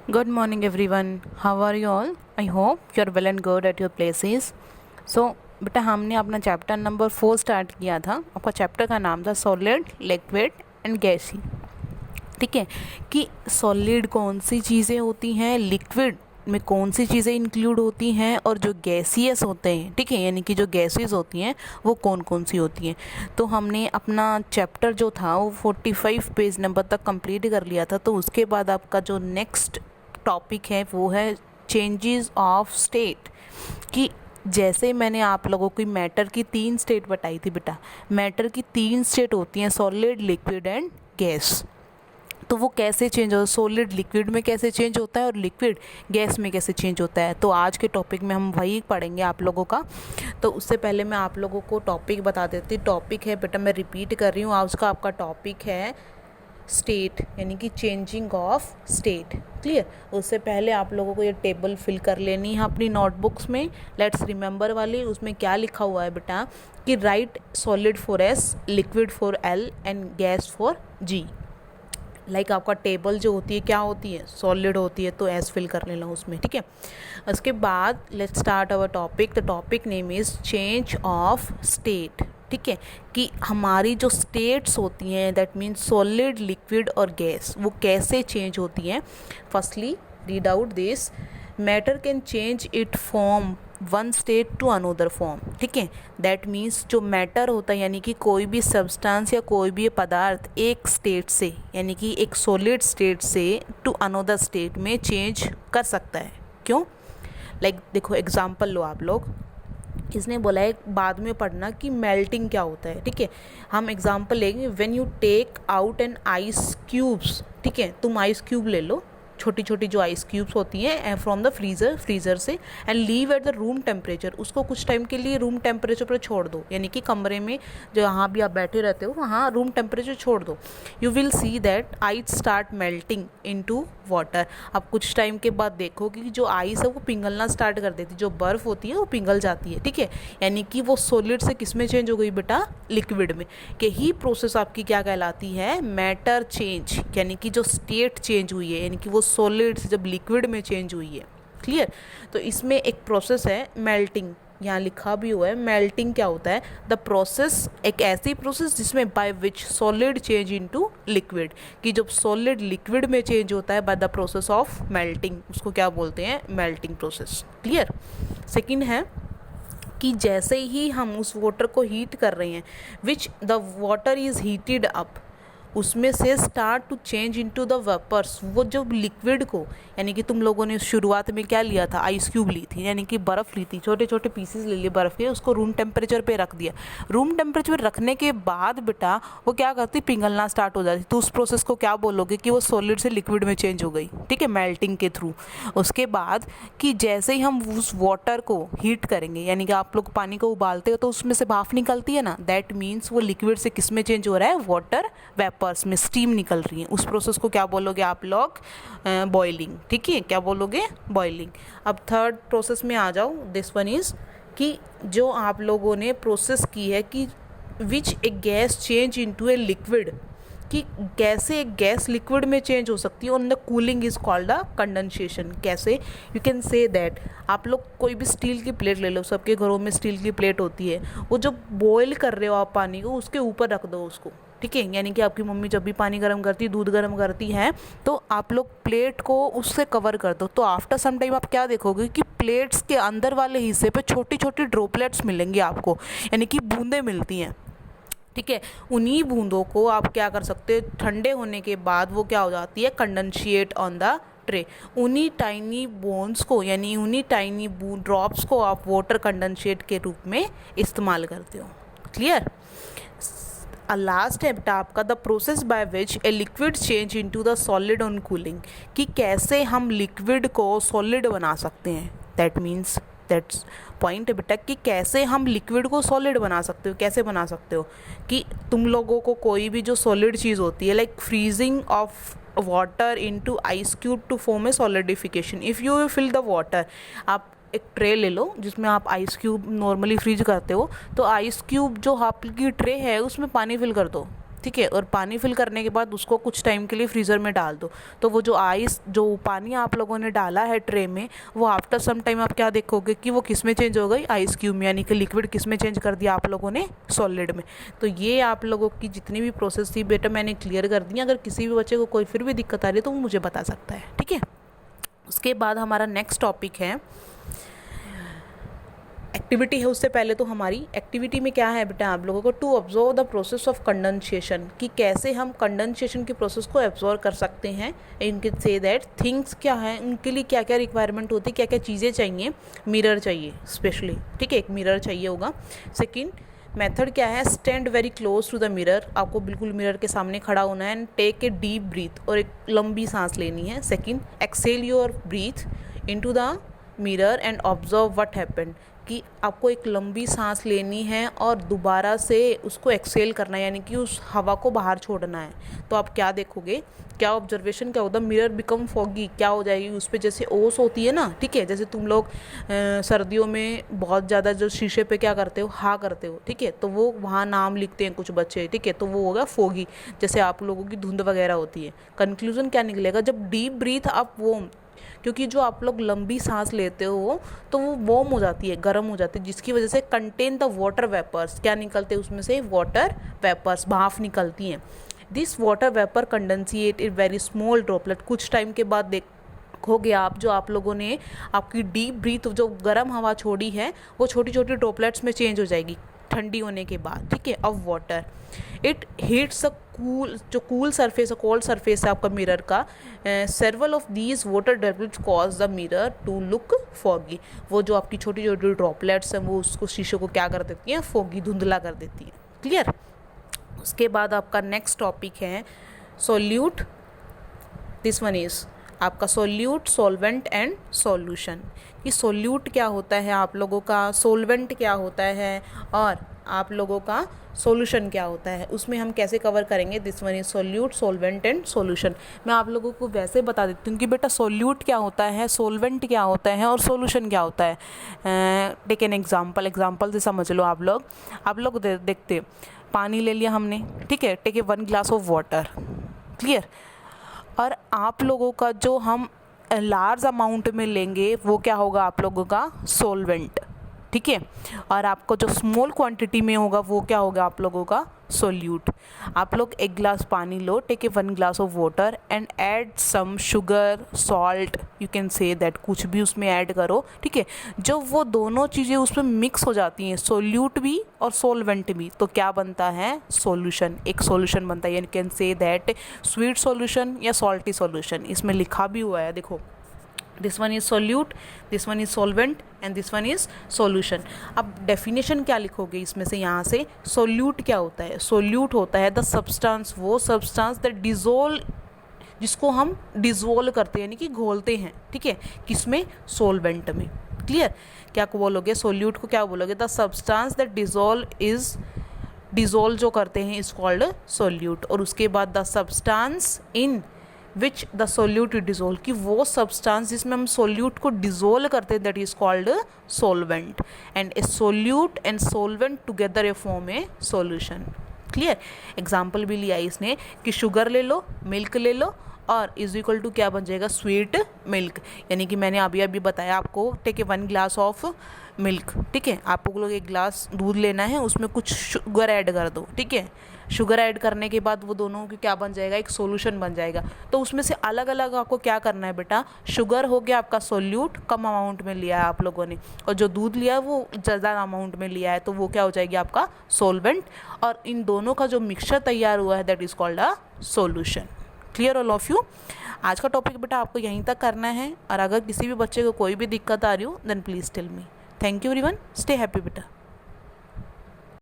Good morning, everyone. How are you all? I hope you're well and good at your places. So, बेटा हमने अपना chapter number 4 start किया था। आपका chapter का नाम था सॉलिड, लिक्विड एंड गैसी। ठीक है कि सॉलिड कौन सी चीज़ें होती हैं, लिक्विड में कौन सी चीज़ें इंक्लूड होती हैं और जो गैसियस होते हैं, ठीक है, यानी कि जो गैसेस होती हैं वो कौन कौन सी होती हैं। तो हमने अपना चैप्टर जो था वो 45 पेज नंबर तक कंप्लीट कर लिया था। तो उसके बाद आपका जो नेक्स्ट टॉपिक है वो है चेंजेस ऑफ स्टेट। कि जैसे मैंने आप लोगों की मैटर की 3 स्टेट बताई थी बेटा, मैटर की 3 स्टेट होती हैं, सॉलिड, लिक्विड एंड गैस। तो वो कैसे चेंज होता है, सॉलिड लिक्विड में कैसे चेंज होता है और लिक्विड गैस में कैसे चेंज होता है। तो आज के टॉपिक में हम वही पढ़ेंगे आप लोगों का। तो उससे पहले मैं आप लोगों को टॉपिक बता देती। टॉपिक है बेटा, मैं रिपीट कर रही हूँ, आज का आपका टॉपिक है स्टेट, यानी कि चेंजिंग ऑफ स्टेट। क्लियर। उससे पहले आप लोगों को ये टेबल फिल कर लेनी है अपनी नोटबुक्स में, लेट्स रिमेंबर वाली। उसमें क्या लिखा हुआ है बेटा कि write solid for S, liquid for L and gas for G. Like आपका टेबल जो होती है क्या होती है, सॉलिड होती है, तो एस फिल कर लेना उसमें। ठीक है। उसके बाद let's start our topic. The topic name is change of state. ठीक है कि हमारी जो स्टेट्स होती हैं, दैट मीन्स सॉलिड, लिक्विड और गैस, वो कैसे चेंज होती हैं। Firstly read out this, matter can change it form one state to another form. ठीक है, दैट मीन्स जो मैटर होता है यानी कि कोई भी सब्सटेंस या कोई भी पदार्थ एक स्टेट से, यानी कि एक सॉलिड स्टेट से टू अनोदर स्टेट में चेंज कर सकता है। क्यों? लाइक देखो एग्जांपल लो आप लोग, इसने बोला है बाद में पढ़ना कि मेल्टिंग क्या होता है। ठीक है, हम एग्जांपल लेंगे, when you take out an ice cubes. ठीक है, तुम आइस क्यूब ले लो, छोटी छोटी जो आइस क्यूब्स होती हैं फ्रॉम द फ्रीज़र से, and leave at the room temperature. उसको कुछ टाइम के लिए रूम टेम्परेचर पर छोड़ दो, यानी कि कमरे में जहाँ भी आप बैठे रहते हो वहाँ रूम टेम्परेचर छोड़ दो। You will see that ice start melting into water. अब कुछ टाइम के बाद देखो कि जो आइस है वो पिघलना स्टार्ट कर देती है, जो बर्फ़ होती है वो पिघल जाती है। ठीक है, यानी कि वो सॉलिड से किस में चेंज हो गई बेटा, लिक्विड में। यही प्रोसेस आपकी क्या कहलाती है, मैटर चेंज, यानी कि जो स्टेट चेंज हुई है, यानी कि वो सॉलिड से जब लिक्विड में चेंज हुई है। क्लियर। तो इसमें एक प्रोसेस है मेल्टिंग, यहाँ लिखा भी हुआ है मेल्टिंग क्या होता है, द प्रोसेस, एक ऐसी प्रोसेस जिसमें by which solid change into liquid, कि जब सॉलिड लिक्विड में चेंज होता है by the process of melting, उसको क्या बोलते हैं, मेल्टिंग प्रोसेस। क्लियर। सेकंड है कि जैसे ही हम उस वाटर को हीट कर रहे हैं, which the water is heated up, उसमें से start to change into the vapours. वो जो लिक्विड को, यानी कि तुम लोगों ने शुरुआत में क्या लिया था, आइस क्यूब ली थी, यानी कि बर्फ़ ली थी, छोटे छोटे पीसेस ले लिए बर्फ़ के, उसको रूम टेम्परेचर पे रख दिया। रूम टेम्परेचर पे रखने के बाद बेटा वो क्या करती, पिघलना स्टार्ट हो जाती। तो उस प्रोसेस को क्या बोलोगे कि वो सॉलिड से लिक्विड में चेंज हो गई। ठीक है, मेल्टिंग के थ्रू। उसके बाद कि जैसे ही हम उस वाटर को हीट करेंगे, यानी कि आप लोग पानी को उबालते हो तो उसमें से भाप निकलती है ना, दैट मीन्स वो लिक्विड से किस में चेंज हो रहा है, वाटर वेपर्स में, स्टीम निकल रही है। उस प्रोसेस को क्या बोलोगे आप लोग, बॉइलिंग। ठीक है, क्या बोलोगे, बॉइलिंग। अब थर्ड प्रोसेस में आ जाओ, दिस वन इज़ कि जो आप लोगों ने प्रोसेस की है कि which a gas change into a liquid, कि कैसे एक गैस लिक्विड में चेंज हो सकती है, on the cooling is called a condensation. कैसे, यू कैन से दैट, आप लोग कोई भी स्टील की प्लेट ले लो, सबके घरों में स्टील की प्लेट होती है, वो जो बॉयल कर रहे हो आप पानी को, उसके ऊपर रख दो उसको। ठीक है, यानी कि आपकी मम्मी जब भी पानी गर्म करती, दूध गर्म करती है, तो आप लोग प्लेट को उससे कवर कर दो। तो आफ्टर सम टाइम आप क्या देखोगे कि प्लेट्स के अंदर वाले हिस्से पे छोटी छोटी ड्रॉपलेट्स मिलेंगी आपको, यानी कि बूंदें मिलती हैं। ठीक है, उन्हीं बूंदों को आप क्या कर सकते हो, ठंडे होने के बाद वो क्या हो जाती है, कंडेंशिएट ऑन द ट्रे। उन्हीं टाइनी बोन्स को, यानी उन्हीं टाइनी ड्रॉप्स को आप वाटर कंडेंशिएट के रूप में इस्तेमाल करते हो। क्लियर। लास्ट है बेटा आपका the process by which a liquid change into the solid on cooling, कि कैसे हम लिक्विड को सॉलिड बना सकते हैं। दैट मीन्स, दैट्स पॉइंट है बेटा कि कैसे हम लिक्विड को सॉलिड बना सकते हो। कैसे बना सकते हो कि तुम लोगों को कोई भी जो सॉलिड चीज़ होती है, like freezing of water into ice cube to form a solidification. If you fill the water, आप एक ट्रे ले लो जिसमें आप आइस क्यूब नॉर्मली फ्रीज करते हो, तो आइस क्यूब जो आपकी ट्रे है उसमें पानी फिल कर दो। ठीक है, और पानी फिल करने के बाद उसको कुछ टाइम के लिए फ्रीज़र में डाल दो, तो वो जो आइस, जो पानी आप लोगों ने डाला है ट्रे में, वो आफ्टर सम टाइम आप क्या देखोगे कि वो किस में चेंज हो गई, आइस क्यूब में, यानी कि लिक्विड किस में चेंज कर दिया आप लोगों ने, सॉलिड में। तो ये आप लोगों की जितनी भी प्रोसेस थी बेटा मैंने क्लियर कर दी। अगर किसी भी बच्चे को कोई फिर भी दिक्कत आ रही है तो वो मुझे बता सकता है, ठीक है। उसके बाद हमारा नेक्स्ट टॉपिक है एक्टिविटी है। उससे पहले तो हमारी एक्टिविटी में क्या है बेटा आप लोगों को, to observe the process of condensation, कि कैसे हम कंडेंसेशन की प्रोसेस को ऑब्जर्व कर सकते हैं। इनके से दैट थिंग्स क्या है, उनके लिए क्या क्या रिक्वायरमेंट होती है, क्या क्या चीज़ें चाहिए। मिरर चाहिए स्पेशली, ठीक है, एक मिरर चाहिए होगा। सेकेंड मेथड क्या है, stand very close to the mirror, आपको बिल्कुल मिरर के सामने खड़ा होना है। And take a deep breath, और एक लंबी सांस लेनी है। Second exhale your breath into the mirror and observe what happened, कि आपको एक लंबी सांस लेनी है और दोबारा से उसको एक्सेल करना है, यानी कि उस हवा को बाहर छोड़ना है। तो आप क्या देखोगे, क्या ऑब्जर्वेशन क्या होता है, मिरर बिकम फॉगी, क्या हो जाएगी उस पर जैसे ओस होती है ना, ठीक है, जैसे तुम लोग सर्दियों में बहुत ज़्यादा जो शीशे पे क्या करते हो, हाँ करते हो, ठीक है, तो वो वहाँ नाम लिखते हैं कुछ बच्चे, ठीक है, तो वो होगा फॉगी, जैसे आप लोगों की धुंध वगैरह होती है। कंक्लूजन क्या निकलेगा, जब डीप ब्रीथ आप वॉर्म, क्योंकि जो आप लोग लंबी सांस लेते हो तो वो वॉर्म हो जाती है, गर्म हो जाती है, जिसकी वजह से कंटेन द वाटर वेपर्स, क्या निकलते हैं उसमें से, वाटर वेपर्स, भाप निकलती हैं। This water vapour condensate in very small droplet, कुछ टाइम के बाद देखोगे आप, जो आप लोगों ने आपकी डीप ब्रीथ जो गर्म हवा छोड़ी है वो छोटी छोटी ड्रॉपलेट्स में चेंज हो जाएगी ठंडी होने के बाद, ठीक है, of water. It hits a cool, जो कूल सरफेस, कोल्ड सरफेस है आपका मिरर का, several of these water droplets cause the mirror to look foggy, वो जो आपकी छोटी छोटी ड्रॉपलेट्स हैं वो उसको शीशे को क्या कर देती हैं, फॉगी, धुंधला कर देती हैं। क्लियर। उसके बाद आपका नेक्स्ट टॉपिक है सोल्यूट, दिस वन इज आपका सोल्यूट, सॉल्वेंट एंड सॉल्यूशन। कि सोल्यूट क्या होता है आप लोगों का, सोल्वेंट क्या होता है, और आप लोगों का सॉल्यूशन क्या होता है, उसमें हम कैसे कवर करेंगे। This one is solute, solvent and solution. मैं आप लोगों को वैसे बता देती हूँ कि बेटा सोल्यूट क्या होता है, सॉल्वेंट क्या होता है और सॉल्यूशन क्या होता है। टेक एन एग्जांपल से समझ लो आप लोग देखते, पानी ले लिया हमने, ठीक है, take a 1 glass of water, clear, और आप लोगों का जो हम लार्ज अमाउंट में लेंगे वो क्या होगा आप लोगों का, सोल्वेंट, ठीक है, और आपको जो स्मॉल क्वांटिटी में होगा वो क्या होगा आप लोगों का, सोल्यूट। आप लोग 1 ग्लास पानी लो, take a 1 glass of water and add some sugar, salt, you can say that, कुछ भी उसमें ऐड करो, ठीक है। जब वो दोनों चीज़ें उसमें मिक्स हो जाती हैं, सोल्यूट भी और सोलवेंट भी, तो क्या बनता है, सॉल्यूशन, एक सॉल्यूशन बनता है। You can say that sweet solution या सॉल्टी सॉल्यूशन, इसमें लिखा भी हुआ है, देखो, this one is solute, this one is solvent and this one is solution. अब डेफिनेशन क्या लिखोगे इसमें से, यहाँ से सोल्यूट क्या होता है, सोल्यूट होता है द सब्सटेंस, वो सब्सटेंस दैट डिजोल्व, जिसको हम डिजोल्व करते हैं यानी कि घोलते हैं, ठीक है, किसमें, सोलवेंट में। क्लियर। क्या बोलोगे, सोल्यूट को क्या बोलोगे, द सब्सटेंस दैट डिजोल्व जो करते हैं इज कॉल्ड सोल्यूट। और उसके बाद the substance in which the solute dissolve, कि वो सब्सटेंस जिसमें हम सोल्यूट को डिजोल्व करते हैं that is called solvent. And A solute and solvent together A form a solution. Clear. Example भी लिया इसने कि शुगर ले लो, मिल्क ले लो, और इज इक्वल टू क्या बन जाएगा, स्वीट मिल्क। यानी कि मैंने अभी बताया आपको, take a 1 glass of milk, ठीक है, आप लोग 1 ग्लास दूध लेना है, उसमें कुछ शुगर ऐड कर दो, ठीक है, शुगर ऐड करने के बाद वो दोनों की क्या बन जाएगा, एक सॉल्यूशन बन जाएगा। तो उसमें से अलग अलग आपको क्या करना है बेटा, शुगर हो गया आपका सोल्यूट, कम अमाउंट में लिया है आप लोगों ने, और जो दूध लिया है वो ज़्यादा अमाउंट में लिया है, तो वो क्या हो जाएगी आपका सोलवेंट। और इन दोनों का जो मिक्सचर तैयार हुआ है that is called a solution. Clear all of you. आज का टॉपिक बेटा आपको यहीं तक करना है, और अगर किसी भी बच्चे को कोई भी दिक्कत आ रही हो then please tell me. Thank you everyone, stay happy बेटा।